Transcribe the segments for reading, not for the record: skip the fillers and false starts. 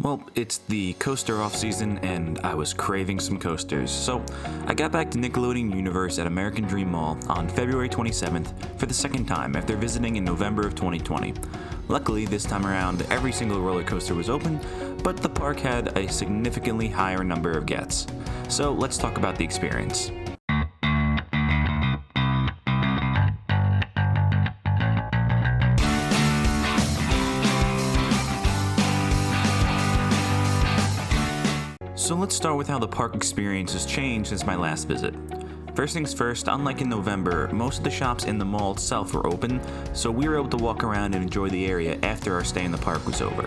Well, it's the coaster off season and I was craving some coasters, so I got back to Nickelodeon Universe at American Dream Mall on February 27th for the second time after visiting in November of 2020. Luckily, this time around, every single roller coaster was open, but the park had a significantly higher number of guests. So let's talk about the experience. So let's start with how the park experience has changed since my last visit. First things first, unlike in November, most of the shops in the mall itself were open, so we were able to walk around and enjoy the area after our stay in the park was over.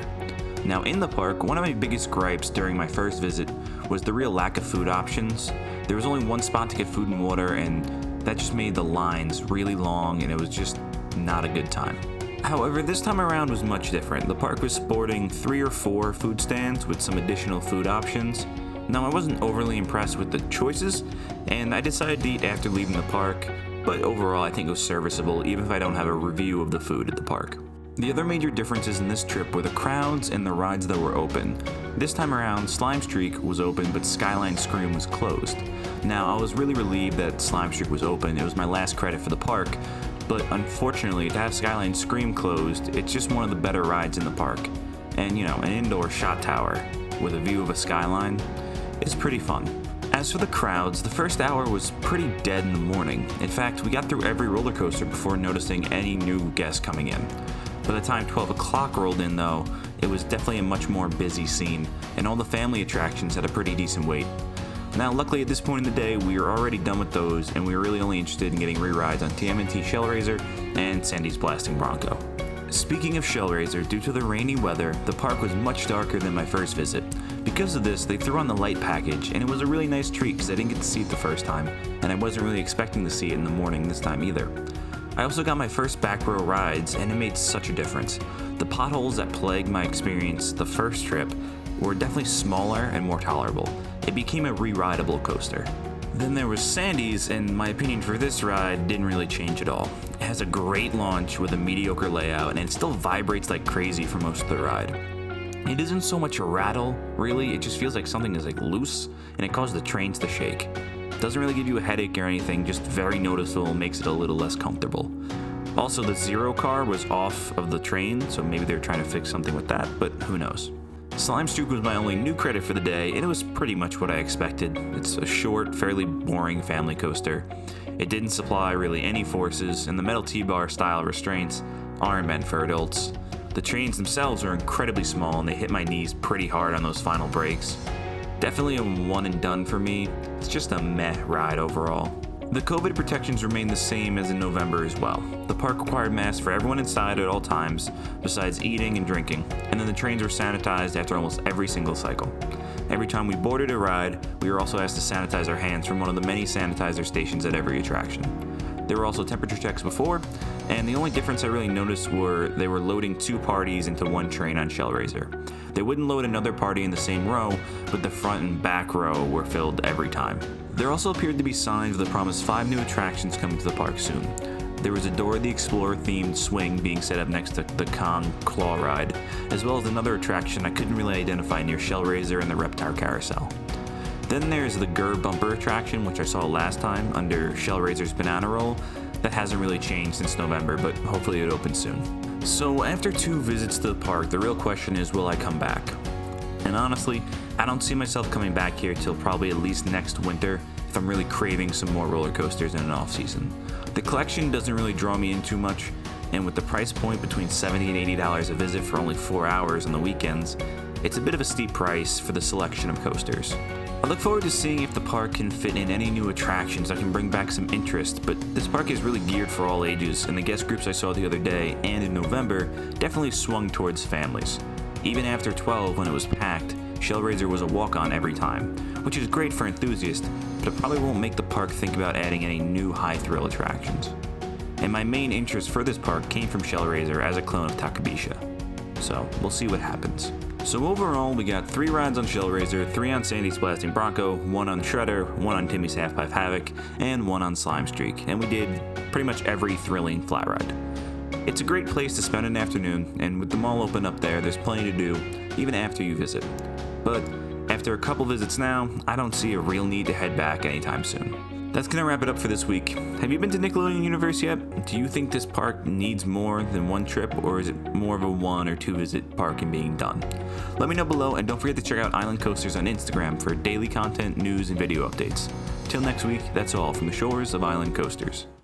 Now in the park, one of my biggest gripes during my first visit was the real lack of food options. There was only one spot to get food and water, and that just made the lines really long and it was just not a good time. However, this time around was much different. The park was sporting 3 or 4 food stands with some additional food options. Now, I wasn't overly impressed with the choices, and I decided to eat after leaving the park, but overall I think it was serviceable even if I don't have a review of the food at the park. The other major differences in this trip were the crowds and the rides that were open. This time around, Slime Streak was open, but Skyline Scream was closed. Now, I was really relieved that Slime Streak was open. It was my last credit for the park, but unfortunately, to have Skyline Scream closed, it's just one of the better rides in the park. And an indoor shot tower with a view of a skyline is pretty fun. As for the crowds, the first hour was pretty dead in the morning. In fact, we got through every roller coaster before noticing any new guests coming in. By the time 12 o'clock rolled in, though, it was definitely a much more busy scene, and all the family attractions had a pretty decent wait. Now, luckily at this point in the day, we were already done with those, and we were really only interested in getting re-rides on TMNT Shellraiser and Sandy's Blasting Bronco. Speaking of Shellraiser, due to the rainy weather, the park was much darker than my first visit. Because of this, they threw on the light package, and it was a really nice treat because I didn't get to see it the first time, and I wasn't really expecting to see it in the morning this time either. I also got my first back row rides, and it made such a difference. The potholes that plagued my experience the first trip were definitely smaller and more tolerable. It became a re-rideable coaster. Then there was Sandy's, and my opinion for this ride didn't really change at all. It has a great launch with a mediocre layout, and it still vibrates like crazy for most of the ride. It isn't so much a rattle, really, it just feels like something is loose, and it causes the trains to shake. It doesn't really give you a headache or anything, just very noticeable, makes it a little less comfortable. Also, the Zero car was off of the train, so maybe they were trying to fix something with that, but who knows. Slime Streak was my only new credit for the day, and it was pretty much what I expected. It's a short, fairly boring family coaster. It didn't supply really any forces, and the metal T-bar style restraints aren't meant for adults. The trains themselves are incredibly small, and they hit my knees pretty hard on those final breaks. Definitely a one and done for me. It's just a meh ride overall. The COVID protections remain the same as in November as well. The park required masks for everyone inside at all times, besides eating and drinking, and then the trains were sanitized after almost every single cycle. Every time we boarded a ride, we were also asked to sanitize our hands from one of the many sanitizer stations at every attraction. There were also temperature checks before, and the only difference I really noticed were they were loading 2 parties into one train on Shellraiser. They wouldn't load another party in the same row, but the front and back row were filled every time. There also appeared to be signs of the promised 5 new attractions coming to the park soon. There was a Dora the Explorer themed swing being set up next to the Kong Claw ride, as well as another attraction I couldn't really identify near Shellraiser and the Reptar Carousel. Then there's the Gur bumper attraction, which I saw last time under Shellraiser's Banana Roll. That hasn't really changed since November, but hopefully it opens soon. So after 2 visits to the park, the real question is, will I come back? And honestly, I don't see myself coming back here till probably at least next winter if I'm really craving some more roller coasters in an off-season. The collection doesn't really draw me in too much, and with the price point between $70 and $80 a visit for only 4 hours on the weekends, it's a bit of a steep price for the selection of coasters. I look forward to seeing if the park can fit in any new attractions that can bring back some interest, but this park is really geared for all ages, and the guest groups I saw the other day and in November definitely swung towards families. Even after 12, when it was packed, Shellraiser was a walk-on every time, which is great for enthusiasts, but it probably won't make the park think about adding any new high-thrill attractions. And my main interest for this park came from Shellraiser as a clone of Takabisha. So, we'll see what happens. So overall, we got 3 rides on Shellraiser, 3 on Sandy's Blasting Bronco, 1 on Shredder, 1 on Timmy's Half-Pipe Havoc, and 1 on Slime Streak, and we did pretty much every thrilling flat ride. It's a great place to spend an afternoon, and with the mall open up there's plenty to do, even after you visit. But after a couple visits now, I don't see a real need to head back anytime soon. That's gonna wrap it up for this week. Have you been to Nickelodeon Universe yet? Do you think this park needs more than one trip, or is it more of a 1 or 2 visit park and being done? Let me know below, and don't forget to check out Island Coasters on Instagram for daily content, news, and video updates. Till next week, that's all from the shores of Island Coasters.